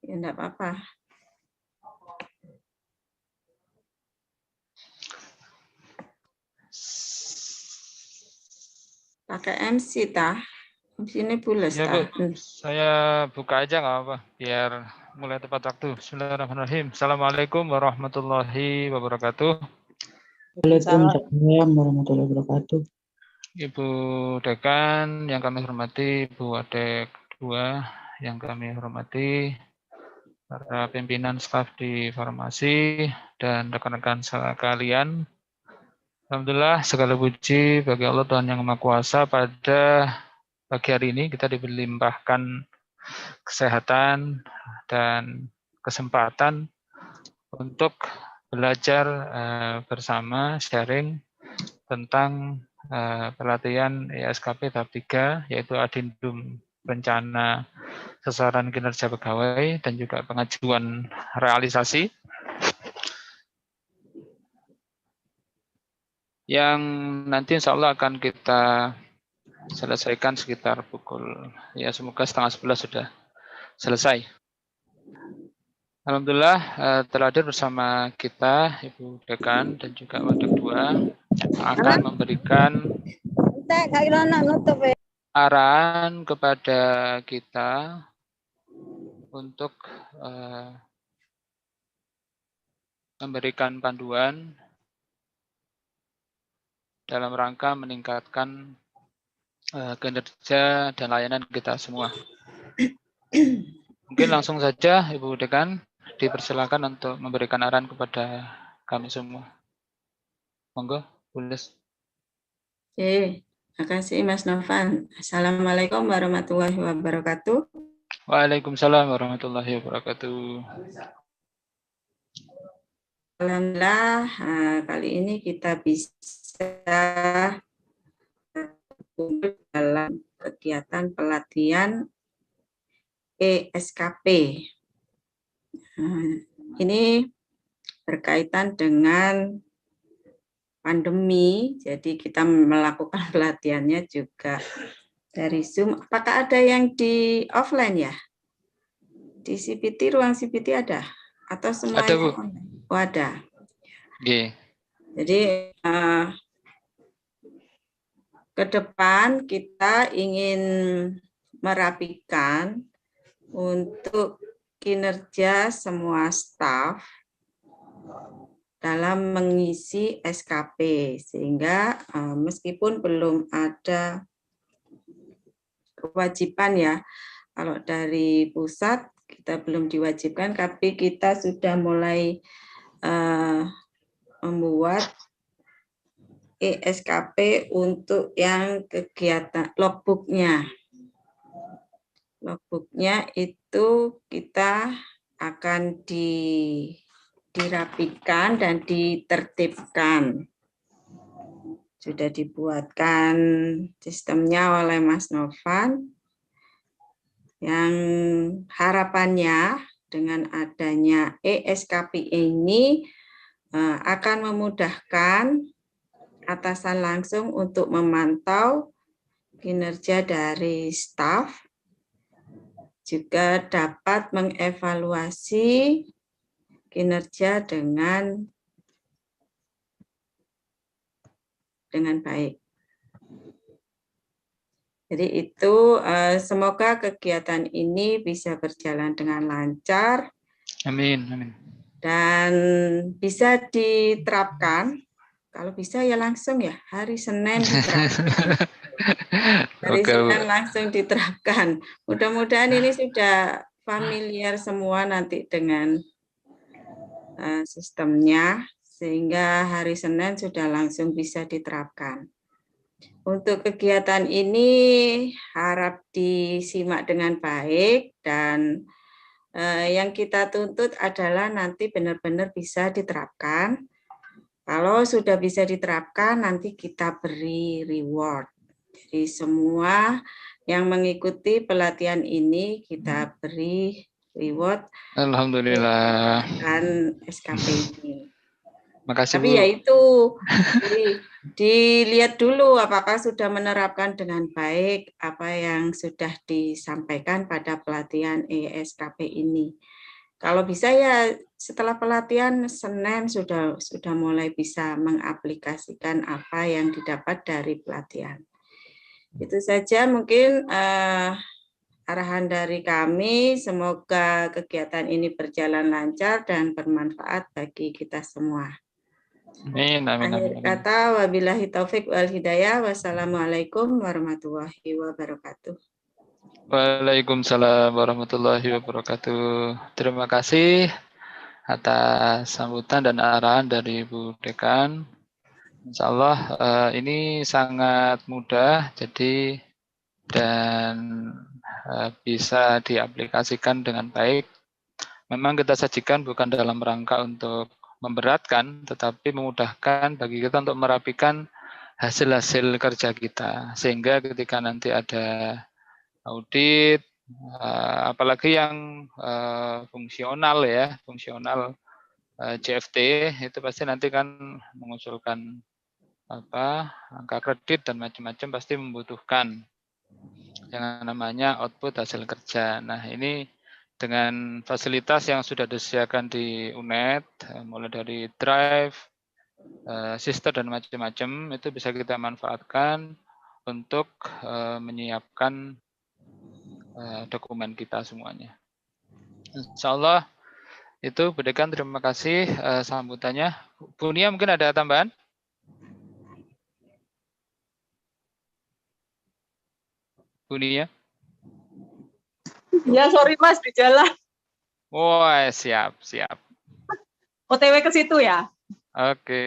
Ya, enggak apa-apa. Pakai MC tah. MC ini bules Ya Bu, tah. saya buka aja nggak apa, biar mulai tepat waktu. Bismillahirrahmanirrahim. Assalamualaikum warahmatullahi wabarakatuh. Waalaikumsalam warahmatullahi wabarakatuh. Ibu Dekan yang kami hormati, Ibu Adek 2 yang kami hormati, para pimpinan staf di farmasi dan rekan-rekan sekalian. Alhamdulillah segala puji bagi Allah Tuhan Yang Maha Kuasa, pada pagi hari ini kita dilimpahkan kesehatan dan kesempatan untuk belajar bersama sharing tentang pelatihan ESKP tahap 3, yaitu Adendum Rencana Sasaran Kinerja Pegawai dan juga pengajuan realisasi, yang nanti insya Allah akan kita selesaikan sekitar pukul, ya semoga 10:30 sudah selesai. Alhamdulillah telah hadir bersama kita Ibu Dekan dan juga Wadek 2 akan memberikan arahan kepada kita untuk memberikan panduan dalam rangka meningkatkan kinerja dan layanan kita semua. Mungkin langsung saja Ibu Dekan dipersilakan untuk memberikan arahan kepada kami semua. Monggo, Bules. Oke, terima kasih Mas Novan. Assalamualaikum warahmatullahi wabarakatuh. Waalaikumsalam warahmatullahi wabarakatuh. Alhamdulillah, kali ini kita bisa dalam kegiatan pelatihan ESKP. Ini berkaitan dengan pandemi, jadi kita melakukan pelatihannya juga dari Zoom. Apakah ada yang di offline ya? Di CPT, ruang CPT ada? Atau semuanya ada, Bu? online? Oh, ada. Oke. Jadi ke depan kita ingin merapikan untuk kinerja semua staf dalam mengisi SKP, sehingga meskipun belum ada kewajiban ya, kalau dari pusat kita belum diwajibkan, tapi kita sudah mulai membuat ESKP untuk yang kegiatan logbooknya. Logbooknya itu kita akan dirapikan dan ditertibkan. Sudah dibuatkan sistemnya oleh Mas Novan, yang harapannya dengan adanya ESKP ini akan memudahkan atasan langsung untuk memantau kinerja dari staf, juga dapat mengevaluasi kinerja dengan baik. Jadi itu semoga kegiatan ini bisa berjalan dengan lancar. Amin, amin. Dan bisa diterapkan, kalau bisa ya langsung ya, hari Senin diterapkan. Hari Senin langsung diterapkan. Mudah-mudahan ini sudah familiar semua nanti dengan sistemnya, sehingga hari Senin sudah langsung bisa diterapkan. Untuk kegiatan ini harap disimak dengan baik, dan yang kita tuntut adalah nanti benar-benar bisa diterapkan. Kalau sudah bisa diterapkan, nanti kita beri reward. Jadi semua yang mengikuti pelatihan ini kita beri reward. Alhamdulillah. Dan SKP ini. Makasih Tapi Bu. ya itu dilihat dulu apakah sudah menerapkan dengan baik apa yang sudah disampaikan pada pelatihan ESKP ini. Kalau bisa ya setelah pelatihan Senin sudah mulai bisa mengaplikasikan apa yang didapat dari pelatihan. Itu saja mungkin arahan dari kami. Semoga kegiatan ini berjalan lancar dan bermanfaat bagi kita semua. Amin, amin, Akhir amin. kata, wabillahi taufik wal hidayah. Wassalamualaikum warahmatullahi wabarakatuh. Waalaikumsalam warahmatullahi wabarakatuh. Terima kasih atas sambutan dan arahan dari Bu Dekan. Insya Allah ini sangat mudah, jadi dan bisa diaplikasikan dengan baik. Memang kita sajikan bukan dalam rangka untuk memberatkan, tetapi memudahkan bagi kita untuk merapikan hasil-hasil kerja kita. Sehingga ketika nanti ada audit, apalagi yang fungsional ya, fungsional JFT, itu pasti nanti kan mengusulkan angka kredit dan macam-macam pasti membutuhkan yang namanya output hasil kerja. Nah ini dengan fasilitas yang sudah disediakan di UNED, mulai dari drive, sister dan macam-macam, itu bisa kita manfaatkan untuk menyiapkan dokumen kita semuanya. Insya Allah itu Bu Dekan, terima kasih sambutannya. Bu Nia mungkin ada tambahan? Bu Nia? Ya, sorry Mas, di jalan. Wah, siap, siap. OTW ke situ ya? Oke.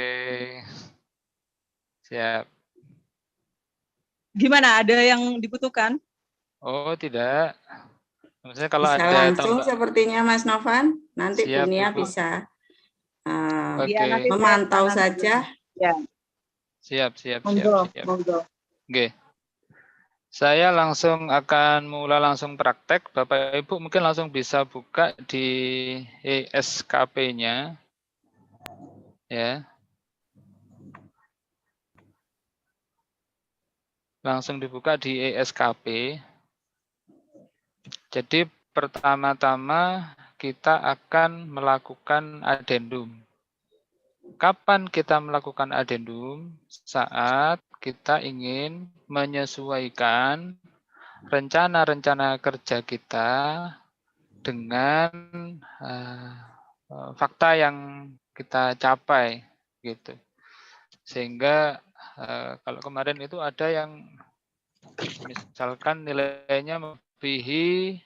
Siap. Gimana, ada yang dibutuhkan? Oh, tidak. Maksudnya kalau Bisa ada langsung tambah. Sepertinya Mas Novan, nanti Siap, Bunia Ibu. bisa Ya, nanti memantau saya saja. Ya. Siap, siap, Monggo, siap. monggo. Oke. Saya langsung akan mulai langsung praktek. Bapak Ibu mungkin langsung bisa buka di ESKP-nya. Ya. Langsung dibuka di ESKP. Jadi pertama-tama kita akan melakukan addendum. Kapan kita melakukan addendum? Saat kita ingin menyesuaikan rencana-rencana kerja kita dengan fakta yang kita capai, gitu. Sehingga kalau kemarin itu ada yang misalkan nilainya melebihi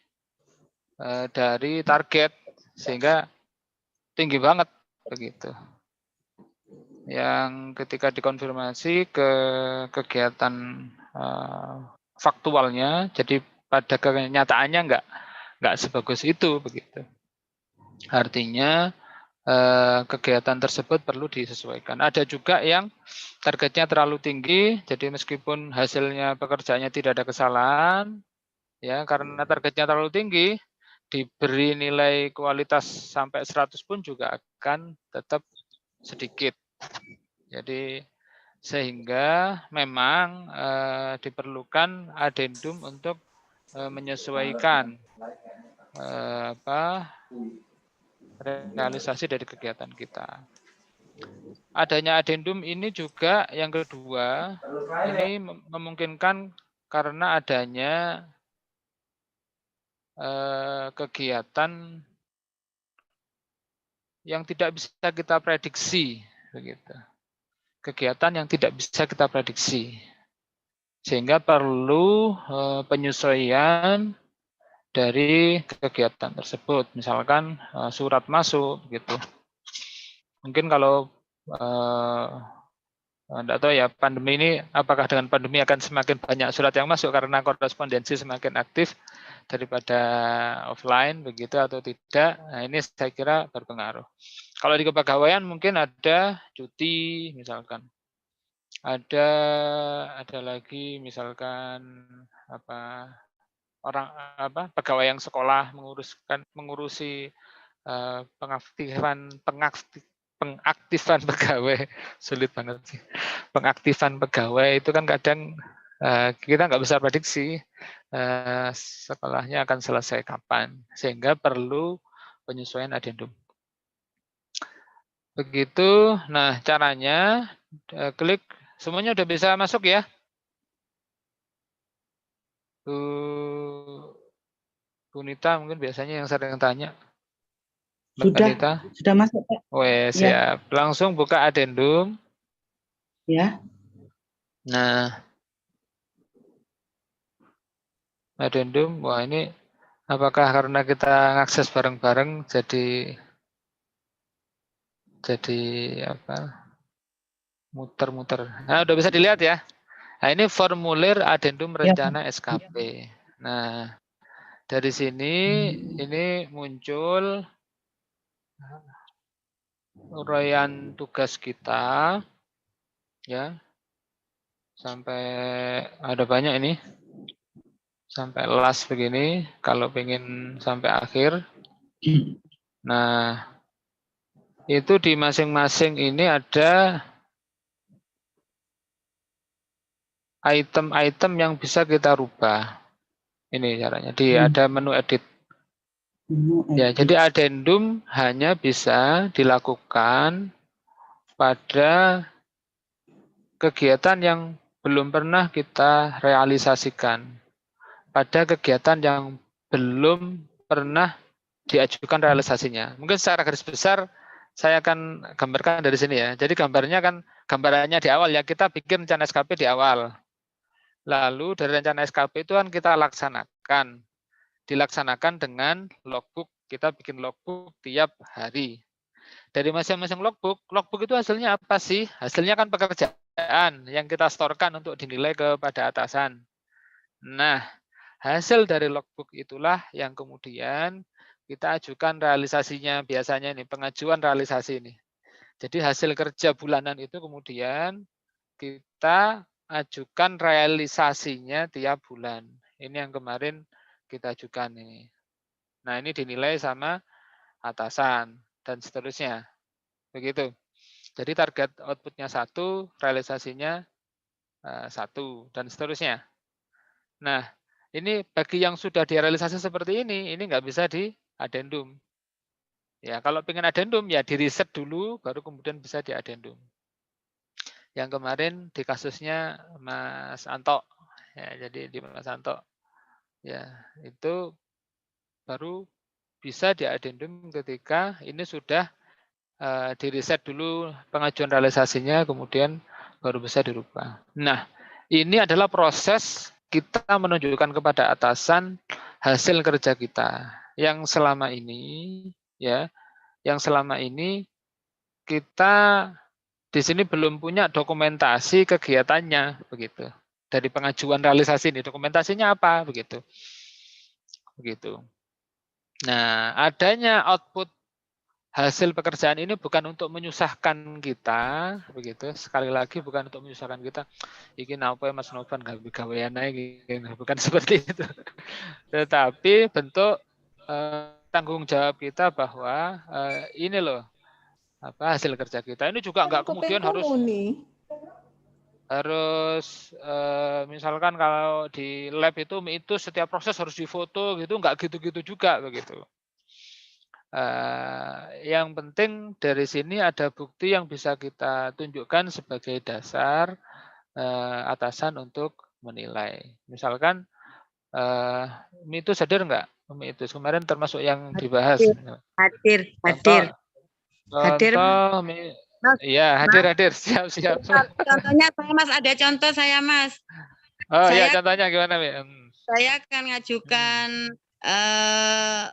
dari target, sehingga tinggi banget, begitu. Yang ketika dikonfirmasi ke kegiatan faktualnya, jadi pada kenyataannya nggak sebagus itu, begitu. Artinya kegiatan tersebut perlu disesuaikan. Ada juga yang targetnya terlalu tinggi, jadi meskipun hasilnya pekerjaannya tidak ada kesalahan, ya karena targetnya terlalu tinggi, diberi nilai kualitas sampai 100 pun juga akan tetap sedikit. Jadi sehingga memang diperlukan addendum untuk menyesuaikan realisasi dari kegiatan kita. Adanya addendum ini juga yang kedua, ini memungkinkan karena adanya kegiatan yang tidak bisa kita prediksi, begitu. Kegiatan yang tidak bisa kita prediksi, sehingga perlu penyesuaian dari kegiatan tersebut, misalkan surat masuk, gitu. Mungkin kalau enggak tahu ya, pandemi ini apakah dengan pandemi akan semakin banyak surat yang masuk karena korespondensi semakin aktif daripada offline, begitu atau tidak. Nah, ini saya kira berpengaruh. Kalau di kepegawaian mungkin ada cuti, misalkan. Ada lagi misalkan pegawai yang sekolah mengurusi pengaktifan pengaktifan pegawai, sulit banget sih. Pengaktifan pegawai itu kan kadang kita nggak bisa prediksi sekolahnya akan selesai kapan, sehingga perlu penyesuaian adendum. Begitu. Nah, caranya klik, semuanya udah bisa masuk ya? Bu Nita mungkin biasanya yang sering tanya. Sudah masuk, Pak. Wes, siap. Langsung buka adendum. Ya. Nah, adendum, wah ini apakah karena kita ngakses bareng-bareng jadi apa? Muter-muter. Nah, udah bisa dilihat ya. Nah, ini formulir adendum rencana SKP. Nah, dari sini ini muncul uraian tugas kita, ya, sampai ada banyak ini, sampai last begini. Kalau pengen sampai akhir, nah itu di masing-masing ini ada item-item yang bisa kita rubah. Ini caranya. Ada menu edit. Ya, jadi adendum hanya bisa dilakukan pada kegiatan yang belum pernah kita realisasikan, pada kegiatan yang belum pernah diajukan realisasinya. Mungkin secara garis besar saya akan gambarkan dari sini ya. Jadi gambarannya di awal ya, kita bikin rencana SKP di awal. Lalu dari rencana SKP itu kan kita dilaksanakan dengan logbook. Kita bikin logbook tiap hari. Dari masing-masing logbook itu hasilnya apa sih? Hasilnya kan pekerjaan yang kita setorkan untuk dinilai kepada atasan. Nah, hasil dari logbook itulah yang kemudian kita ajukan realisasinya, biasanya ini pengajuan realisasi ini. Jadi hasil kerja bulanan itu kemudian kita ajukan realisasinya tiap bulan. Ini yang kemarin kita ajukan ini. Nah, ini dinilai sama atasan dan seterusnya. Begitu. Jadi target outputnya 1, realisasinya 1, dan seterusnya. Nah, ini bagi yang sudah direalisasi seperti ini nggak bisa di adendum. Ya, kalau pengen adendum ya di reset dulu, baru kemudian bisa di adendum. Yang kemarin di kasusnya Mas Anto, ya, jadi di Mas Anto, ya itu baru bisa di adendum ketika ini sudah di reset dulu pengajuan realisasinya, kemudian baru bisa dirubah. Nah, ini adalah proses kita menunjukkan kepada atasan hasil kerja kita yang selama ini, ya, yang selama ini kita di sini belum punya dokumentasi kegiatannya, begitu. Dari pengajuan realisasi ini, dokumentasinya apa, begitu. Begitu. Nah, adanya output hasil pekerjaan ini bukan untuk menyusahkan kita, begitu. Sekali lagi bukan untuk menyusahkan kita. Iki napa Mas Novan gawean ae, bukan seperti itu. Tetapi bentuk tanggung jawab kita bahwa ini loh hasil kerja kita. Ini juga enggak kemudian harus misalkan kalau di lab itu setiap proses harus difoto gitu, enggak gitu-gitu juga begitu. Yang penting dari sini ada bukti yang bisa kita tunjukkan sebagai dasar atasan untuk menilai. Misalkan itu hadir enggak? Itu kemarin termasuk yang dibahas. Hadir. Contoh, iya hadir. Siap. Contohnya saya Mas, ada contoh saya Mas. Oh iya, contohnya gimana, Mi? Saya akan ngajukan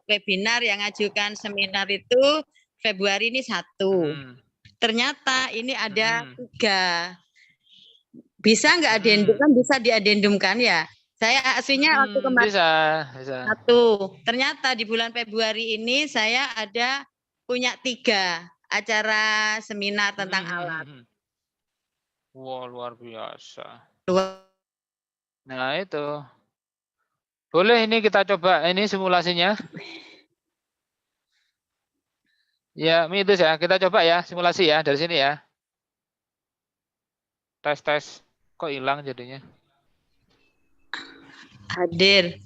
webinar, yang ngajukan seminar itu Februari ini 1. Ternyata ini ada 3. Bisa nggak adendum? Kan bisa diadendumkan ya. Saya aslinya waktu kemarin bisa. 1. Ternyata di bulan Februari ini saya ada punya 3 acara seminar tentang alat. Wow, luar biasa. Nah, itu. Boleh ini kita coba ini simulasinya. Ya, itu ya. Kita coba ya simulasi ya dari sini ya. Tes. Kok hilang jadinya? Hadir.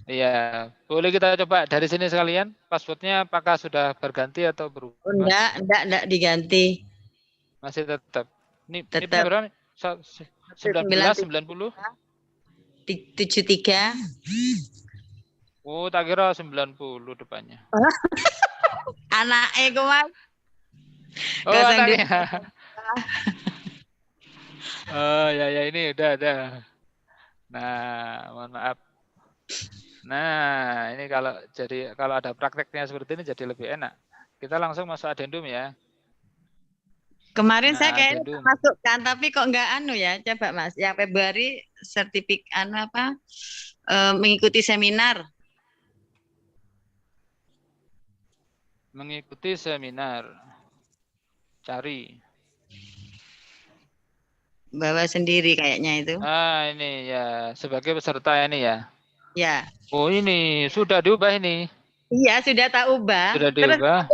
Iya, boleh kita coba dari sini sekalian. Passwordnya apakah sudah berganti atau berubah? Oh, enggak diganti. Masih tetap. Ini Tetap. berapa nih? 19, 90? 73. Oh, tak kira 90 depannya. Anaknya Mas. Oh, anaknya. Oh, ya ini udah. Nah, mohon maaf. Nah, ini kalau ada prakteknya seperti ini jadi lebih enak. Kita langsung masuk adendum ya. Kemarin Nah, saya kayaknya adendum. masukkan, tapi kok enggak ya. Coba Mas, yang Februari sertifikat mengikuti seminar. Mengikuti seminar. Cari. Bawa sendiri kayaknya itu. Ah, ini ya, sebagai peserta ini ya. Ya. Oh, ini sudah diubah ini. Iya, sudah tak ubah. Sudah diubah.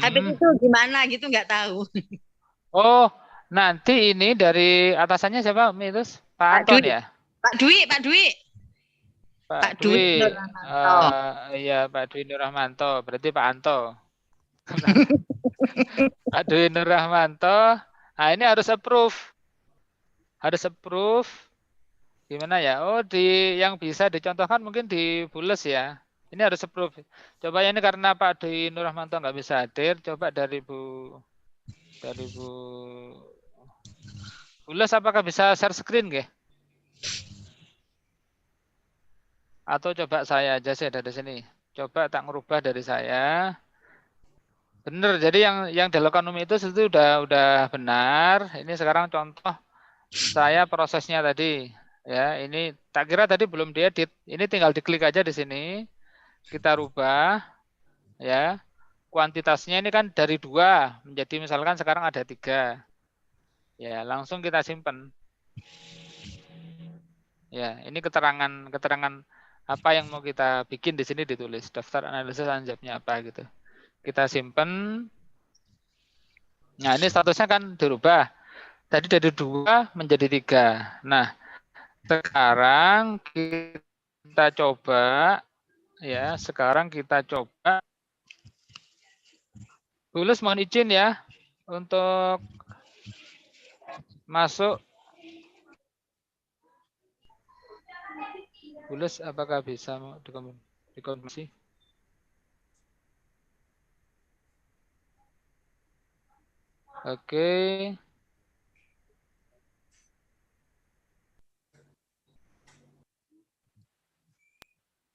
Habis itu gimana gitu nggak tahu. Oh, nanti ini dari atasannya siapa, Mitus? Pak Anton ya? Pak Dwi. Pak Dwi. Iya, Pak Dwi Nur Rahmanto. Berarti Pak Anto. Pak Dwi Nur Rahmanto. Nah, ini harus approve. Gimana ya? Oh, yang bisa dicontohkan mungkin di Bules ya. Ini harus approve. Coba ini karena Pak Dwi Nur Rahmanto nggak bisa hadir. Coba dari Bu Bules apakah bisa share screen nggih? Atau coba saya aja sih dari sini. Coba tak ngerubah dari saya. Benar. Jadi yang dilakukan Umi itu udah benar. Ini sekarang contoh saya prosesnya tadi. Ya, ini tak kira tadi belum diedit. Ini tinggal diklik aja di sini. Kita rubah. Ya. Kuantitasnya ini kan dari 2 menjadi misalkan sekarang ada 3. Ya, langsung kita simpan. Ya, ini keterangan apa yang mau kita bikin di sini ditulis. Daftar analisis anjabnya apa gitu. Kita simpan. Nah, ini statusnya kan dirubah. Tadi dari 2 menjadi 3. Nah, sekarang kita coba ya, Bulus mohon izin ya untuk masuk. Bulus apakah bisa dikonfirmasi? Oke.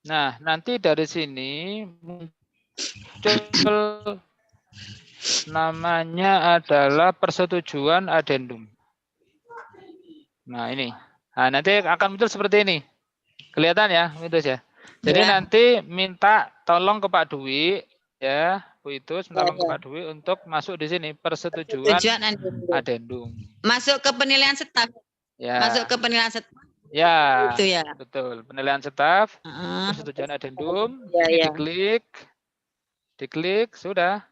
Nah, nanti dari sini muncul namanya adalah persetujuan adendum. Nah, ini. Nah, nanti akan muncul seperti ini. Kelihatan ya, Mitus ya. Jadi nanti minta tolong ke Pak Dwi ya, Bu itu tolong ke Pak Dwi untuk masuk di sini persetujuan adendum. Masuk ke penilaian staf. Ya. Masuk ke penilaian staf. Ya. Itu ya. Betul, penilaian staf, persetujuan adendum, ini diklik, sudah.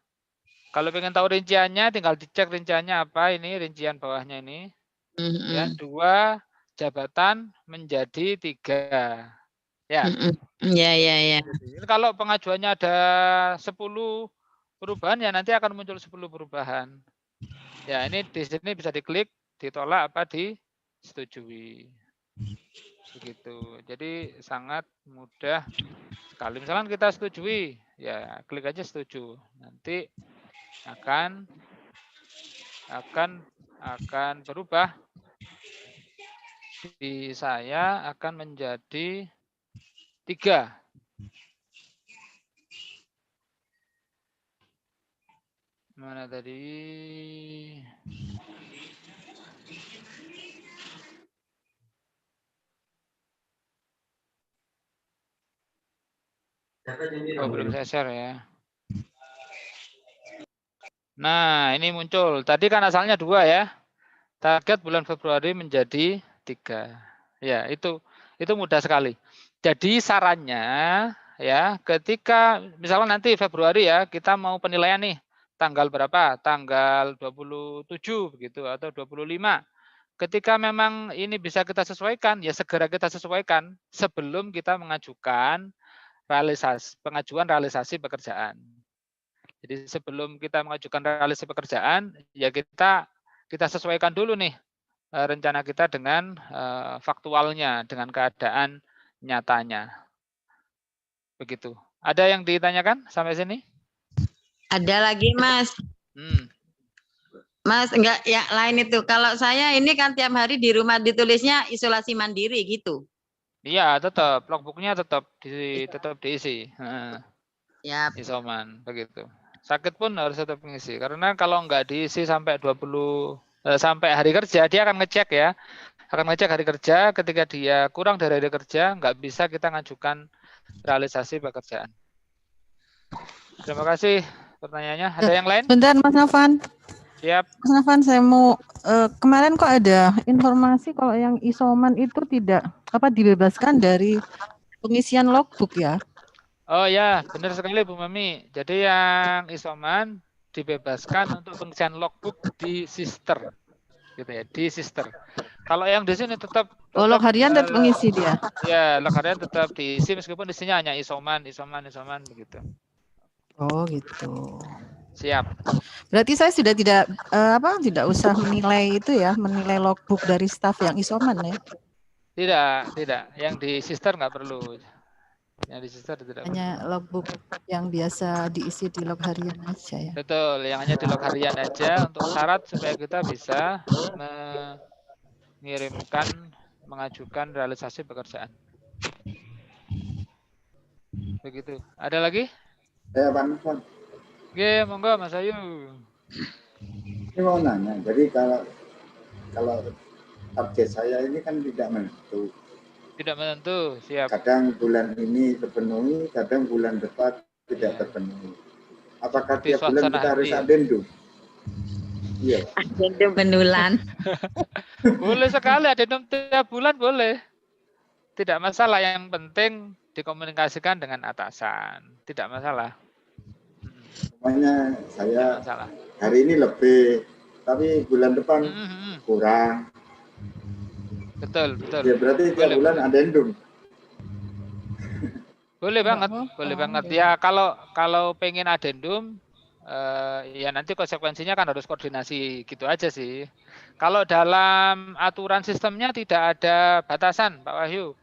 Kalau pengen tahu rinciannya, tinggal dicek rinciannya apa ini, rincian bawahnya ini. Ya, 2 jabatan menjadi 3. Ya. Ya. Kalau pengajuannya ada 10 perubahan, ya nanti akan muncul 10 perubahan. Ya, ini di sini bisa diklik, ditolak apa disetujui. Begitu. Jadi sangat mudah sekali. Misalkan kita setujui, ya klik aja setuju. Nanti akan berubah. Di saya akan menjadi 3. Mana tadi? Oh, belum saya share ya. Nah, ini muncul. Tadi kan asalnya 2 ya. Target bulan Februari menjadi 3. Ya, itu mudah sekali. Jadi sarannya ya, ketika misalnya nanti Februari ya, kita mau penilaian nih, tanggal berapa? Tanggal 27 begitu atau 25. Ketika memang ini bisa kita sesuaikan, ya segera kita sesuaikan sebelum kita mengajukan pengajuan realisasi pekerjaan. Jadi sebelum kita mengajukan realisasi pekerjaan, ya kita sesuaikan dulu nih rencana kita dengan faktualnya, dengan keadaan nyatanya. Begitu. Ada yang ditanyakan sampai sini? Ada lagi, Mas. Mas, enggak, ya lain itu. Kalau saya ini kan tiap hari di rumah ditulisnya isolasi mandiri gitu. Iya, tetap logbooknya tetap diisi. Ya. Isoman, begitu. Sakit pun harus tetap mengisi. Karena kalau enggak diisi sampai 20 sampai hari kerja, dia akan ngecek ya. Akan ngecek hari kerja, ketika dia kurang dari hari kerja, enggak bisa kita ngajukan realisasi pekerjaan. Terima kasih pertanyaannya. Ada yang lain? Bentar Mas Novan. Siap. Mas Novan, saya mau kemarin kok ada informasi kalau yang isoman itu tidak dibebaskan dari pengisian logbook ya? Oh ya, benar sekali Bu Mami. Jadi yang isoman dibebaskan untuk pengisian logbook di sister. Gitu ya, di sister. Kalau yang di sini tetap log harian tetap mengisi dia. Ya, log harian tetap diisi meskipun isinya hanya isoman begitu. Oh, gitu. Siap. Berarti saya sudah tidak usah menilai itu ya, menilai logbook dari staf yang isoman ya. Tidak. Yang di sister nggak perlu. Yang di sister tidak hanya perlu. Logbook yang biasa diisi di log harian aja ya. Betul, yang hanya di log harian aja untuk syarat supaya kita bisa mengajukan realisasi pekerjaan. Begitu. Ada lagi? Ya, Pak Nufan. Oke, monggo Mas Ayu. Ini mau nanya, jadi kalau target saya ini kan tidak menentu. Tidak menentu, siap. Kadang bulan ini terpenuhi, kadang bulan depan tidak terpenuhi. Apakah tiap bulan kita harus adendum? Iya. Adendum penulan. Boleh sekali adendum tiap bulan boleh. Tidak masalah, yang penting dikomunikasikan dengan atasan. Tidak masalah. Semuanya saya hari ini lebih, tapi bulan depan kurang. Betul. Ya berarti tiap bulan adendum. Boleh banget. Ya kalau pengen adendum, ya nanti konsekuensinya kan harus koordinasi gitu aja sih. Kalau dalam aturan sistemnya tidak ada batasan, Pak Wahyu.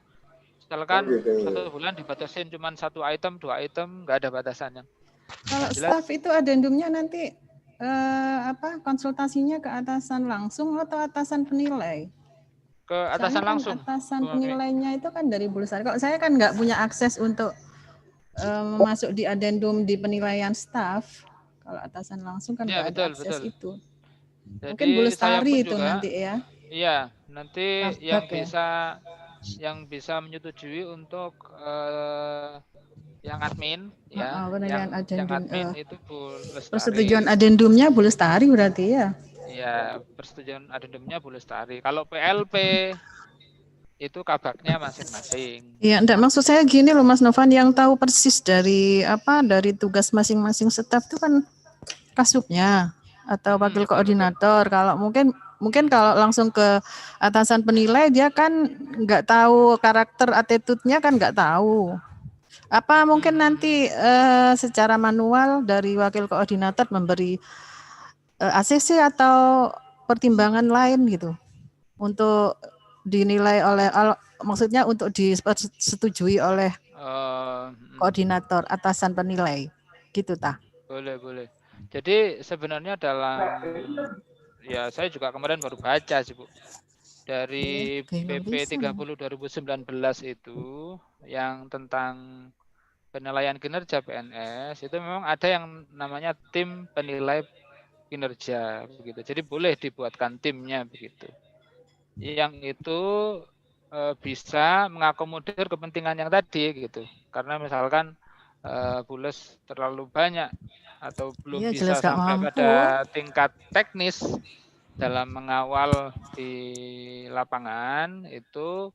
Misalkan satu bulan dibatasin cuma 1 item, 2 item, nggak ada batasannya. Kalau staf itu adendumnya nanti konsultasinya ke atasan langsung atau atasan penilai? Ke atasan kan langsung. Atasan penilainya itu kan dari Bulsari. Kalau saya kan nggak punya akses untuk masuk di adendum di penilaian staf. Kalau atasan langsung kan nggak ada akses itu. Jadi mungkin Bulsari itu juga, nanti ya. Iya, nanti yang bisa menyetujui untuk yang admin ya. Yang admin itu Bulestari. Persetujuan adendumnya Bulestari berarti ya. Iya, persetujuan adendumnya Bulestari. Kalau PLP itu kabaknya masing-masing. Iya, enggak, maksud saya gini loh Mas Novan, yang tahu persis dari tugas masing-masing staf itu kan kasubnya atau wakil koordinator. Kalau mungkin kalau langsung ke atasan penilai dia kan nggak tahu karakter attitude-nya kan nggak tahu. Apa mungkin nanti secara manual dari wakil koordinator memberi ACC atau pertimbangan lain gitu untuk dinilai oleh maksudnya untuk disetujui oleh koordinator atasan penilai gitu tah. Boleh. Jadi sebenarnya dalam ya saya juga kemarin baru baca sih Bu. Dari PP 30 2019 itu yang tentang penilaian kinerja PNS itu memang ada yang namanya tim penilai kinerja begitu. Jadi boleh dibuatkan timnya begitu. Yang itu bisa mengakomodir kepentingan yang tadi gitu. Karena misalkan Bules terlalu banyak atau belum bisa sampai pada tingkat teknis dalam mengawal di lapangan itu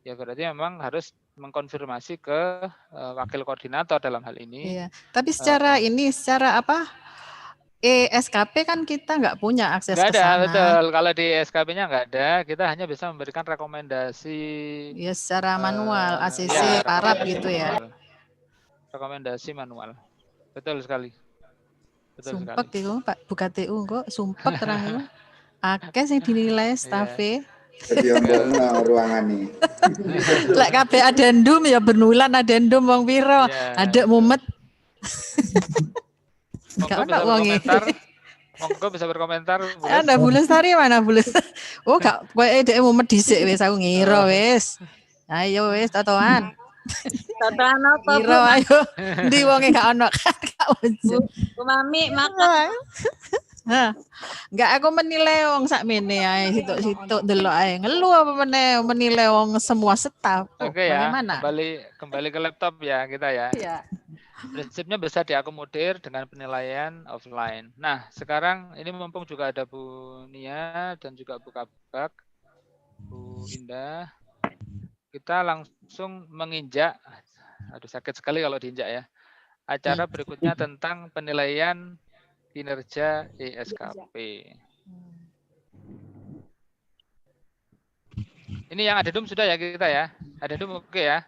ya berarti memang harus mengkonfirmasi ke wakil koordinator dalam hal ini. Iya. Tapi secara SKP kan kita nggak punya akses Nggak ke ada, sana. betul. Kalau di SKP-nya nggak ada, kita hanya bisa memberikan rekomendasi. Ya secara manual, ACC, ya, parap rekomendasi gitu ya. manual. Rekomendasi manual. Betul sekali. Betul Sumpek sekali. itu Pak, buka TU kok sumpek terang itu. Akeh sing dinilai stafe. Jadi omongno ruangan nih. Lek kabeh adendum ya benulan adendum wong piro. Adek mumet. Monggo bisa berkomentar. Monggo bisa berkomentar. Ada Bu Lestari mana Bu Lestari? Oh gak kowe dhek mumet dhisik wis aku ngira wis. Ayo wis totoan. Totoan apa Bu? Ngira ayo. Ndi wonge gak ono kan gak Bu Mami makan. Nah, enggak aku menilai wong sakmene ae situk-situk delok ae. Ngelu apa menilai wong semua staf. Oke ya. Bagaimana? Kembali ke laptop ya kita ya. Iya. Prinsipnya bisa diakomodir dengan penilaian offline. Nah, sekarang ini mumpung juga ada Bu Nia dan juga Bu Kabak, Bu Indah. Kita langsung menginjak, aduh sakit sekali kalau diinjak ya. Acara berikutnya tentang penilaian kinerja ESKP. Ini yang adendum sudah ya kita ya. Adendum oke ya.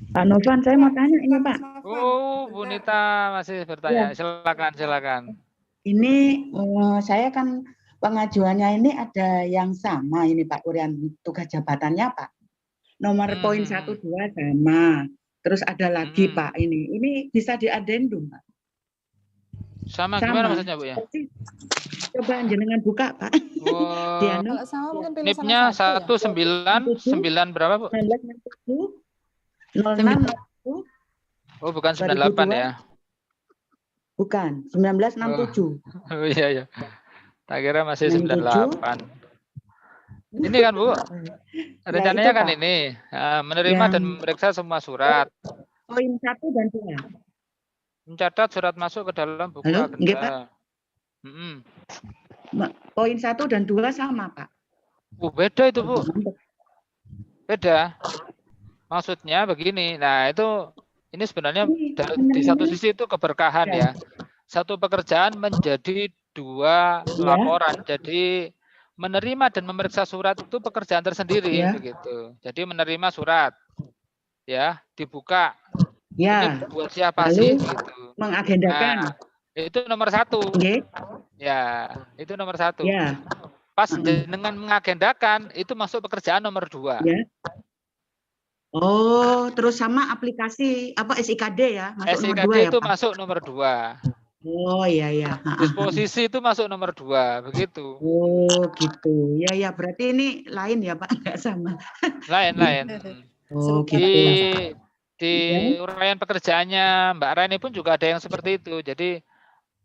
Pak Novan, saya mau tanya ini Pak. Oh, Bu Nita masih bertanya. Ya. Silakan. Ini saya kan pengajuannya ini ada yang sama ini Pak Urian, tugas jabatannya Pak. Nomor poin 1, 2 sama. Terus ada lagi Pak ini bisa diadendum Pak. Sama gimana maksudnya Bu ya? Coba jenengan buka Pak. Oh, Kalau sama mungkin pilih NIP-nya salah satu 9 berapa Bu? 1967 06. Oh, bukan 98 ya? Bukan, 1967. Oh iya. Tak kira masih 98. Ini kan Bu, rencananya kan ini menerima dan memeriksa semua surat. Poin 1 dan 2. Mencatat surat masuk ke dalam buku Halo, agenda. enggak, Pak? Poin 1 dan 2 sama Pak. Beda itu Bu. Beda. Maksudnya begini. Nah itu ini sebenarnya di satu sisi itu keberkahan ya. Satu pekerjaan menjadi 2 laporan. Jadi menerima dan memeriksa surat itu pekerjaan tersendiri begitu. Jadi menerima surat ya dibuka. Ini buat siapa sih gitu. Mengagendakan. Nah, itu nomor 1. Ya, itu nomor 1. Pas dengan mengagendakan itu masuk pekerjaan nomor 2. Oh, terus sama aplikasi apa SIKD ya? Masuk SIKD nomor 2 itu ya, Pak? masuk nomor 2. Oh iya. Disposisi itu masuk nomor 2, begitu. Oh gitu. Ya berarti ini lain ya Pak, nggak sama. Lain. Oh gitu. Di uraian pekerjaannya Mbak Rani pun juga ada yang seperti itu. Jadi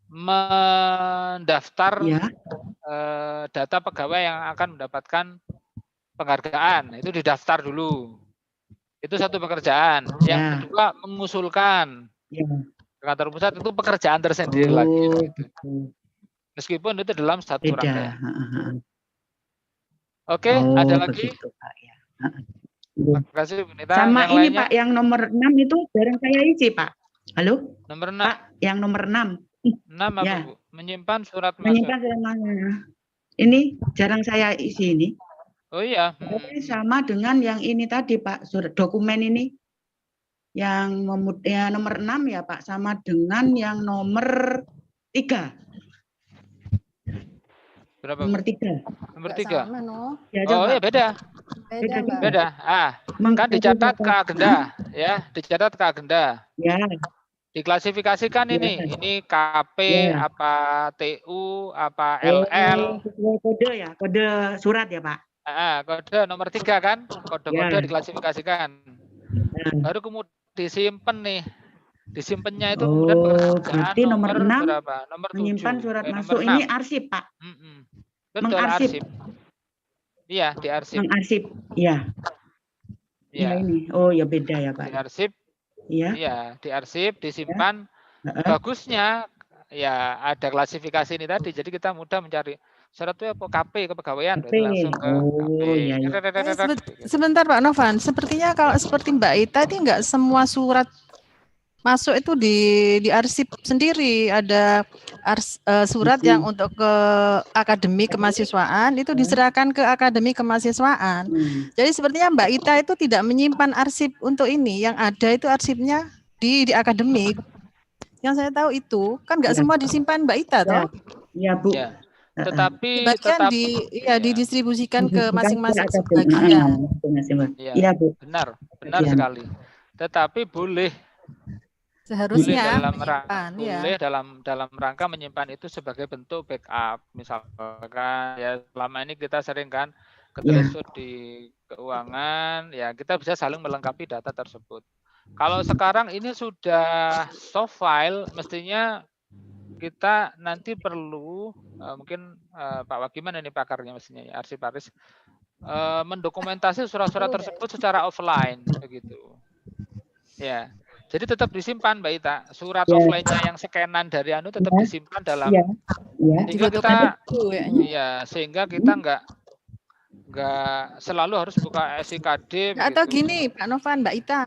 mendaftar data pegawai yang akan mendapatkan penghargaan itu didaftar dulu. Itu satu pekerjaan. Yang kedua mengusulkan. Kantor pusat itu pekerjaan tersendiri lagi. Gitu. Meskipun itu dalam satu rangkaian. Oke, ada lagi. Begitu, Pak, ya. Terima kasih Bu Nita. Sama yang ini lainnya? Pak, yang nomor 6 itu bareng saya isi Pak. Halo? Nomor 6. Pak, yang nomor 6. 6 apa Bu? Menyimpan surat masuk. Menyimpan surat masuk. Ini jarang saya isi ini. Oh iya. Tapi sama dengan yang ini tadi Pak, surat dokumen ini. Yang nomor 6 ya Pak, sama dengan yang nomor 3. Berapa? Nomor 3. Nomor 3. Ya, oh iya beda. Beda. Kan dicatat ke agenda ya, dicatat ke agenda. Ya. Diklasifikasikan ini KP apa TU apa LL. Kode ya, kode surat ya Pak. Kode nomor 3 kan, kode-kode diklasifikasikan. Baru kemudian disimpan nih. Disimpannya itu kemudian berarti nomor 6 berapa? Nomor 7. Menyimpan surat masuk ini arsip Pak. Betul, mengarsip. arsip. Iya, diarsip. Mengarsip, iya. Ya ini. Oh ya beda ya Pak. Diarsip. Iya, diarsip, disimpan. Bagusnya ya ada klasifikasi ini tadi. Jadi kita mudah mencari Syarat itu apa? KP kepegawaian, KP. berarti langsung ke KP. Oh, iya, iya. Sebentar Pak Novan, sepertinya kalau seperti Mbak Ita itu enggak semua surat masuk itu diarsip sendiri. Ada surat yang untuk ke akademi kemahasiswaan itu diserahkan ke akademi kemahasiswaan. Jadi sepertinya Mbak Ita itu tidak menyimpan arsip untuk ini. Yang ada itu arsipnya di akademik. Yang saya tahu itu kan nggak semua disimpan Mbak Ita toh? Iya Bu. Ya. Tetapi didistribusikan ke masing-masing bagian. Iya Bu. Benar sekali. Tetapi boleh seharusnya boleh dalam rangka menyimpan itu sebagai bentuk backup. Misalkan ya selama ini kita sering kan ketersut di keuangan, ya kita bisa saling melengkapi data tersebut. Kalau sekarang ini sudah soft file, mestinya kita nanti perlu mungkin Pak Wagiman ini pakarnya mestinya ya, arsiparis mendokumentasi surat-surat tersebut secara offline begitu. Ya. Jadi tetap disimpan Mbak Ita. Surat offline-nya yang scanan dari anu tetap disimpan dalam sehingga kita nggak selalu harus buka SIKD atau gini Pak Novan, Mbak Ita,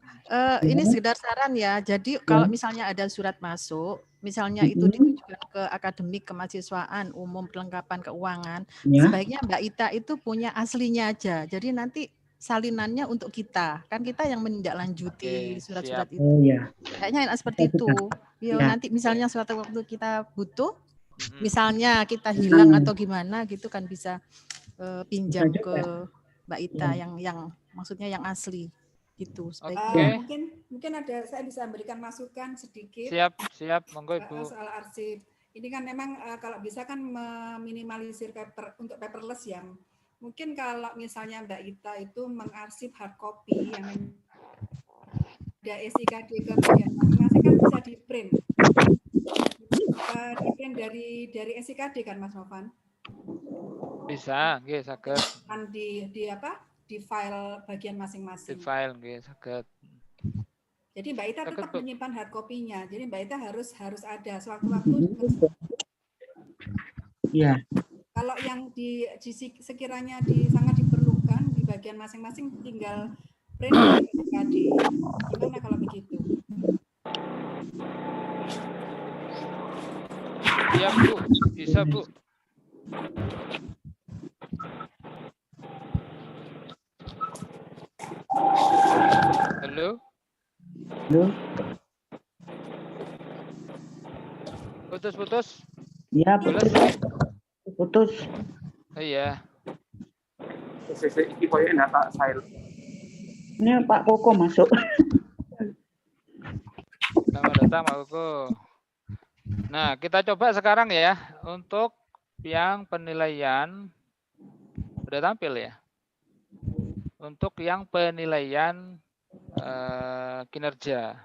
ini sekedar saran ya. Jadi kalau misalnya ada surat masuk, misalnya itu ditujukan ke akademik kemahasiswaan umum perlengkapan keuangan, sebaiknya Mbak Ita itu punya aslinya aja. Jadi nanti salinannya untuk kita, kan kita yang menindaklanjuti surat-surat itu. Kayaknya enak seperti itu. Nanti misalnya suatu waktu kita butuh, misalnya kita hilang atau gimana gitu kan bisa pinjam ke Mbak Ita yang maksudnya yang asli gitu. Mungkin ada, saya bisa memberikan masukan sedikit. Siap, monggo Ibu. Soal arsip. Ini kan memang kalau bisa kan meminimalisir untuk paperless ya. Mungkin kalau misalnya Mbak Ita itu mengarsip hard copy yang ada SIKD ke bagian masing-masing kan bisa di-print. Di-print dari SIKD kan Mas Novan? Bisa, nggih saged. Kan di file bagian masing-masing. Di file nggih saged. Jadi Mbak Ita tetap menyimpan hard copy-nya. Jadi Mbak Ita harus ada sewaktu-waktu. Iya. Kalau yang sekiranya sangat diperlukan di bagian masing-masing tinggal print dari SIKD. Gimana kalau begitu? Iya Bu, bisa Bu. Halo? Putus. Iya, putus. Oh, iya. Ini Pak Koko masuk. Selamat datang Pak Koko. Nah, kita coba sekarang ya untuk yang penilaian sudah tampil ya. Untuk yang penilaian kinerja.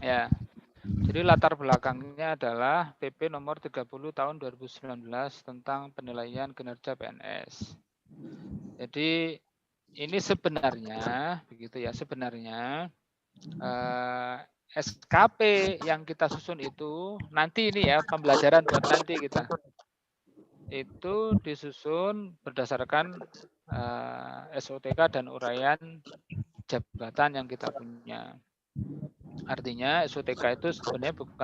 Ya. Jadi latar belakangnya adalah PP nomor 30 tahun 2019 tentang penilaian kinerja PNS. Jadi ini sebenarnya begitu ya, sebenarnya SKP yang kita susun itu nanti ini ya pembelajaran buat nanti kita. Itu disusun berdasarkan SOTK dan uraian jabatan yang kita punya. Artinya SOTK itu sebenarnya bukan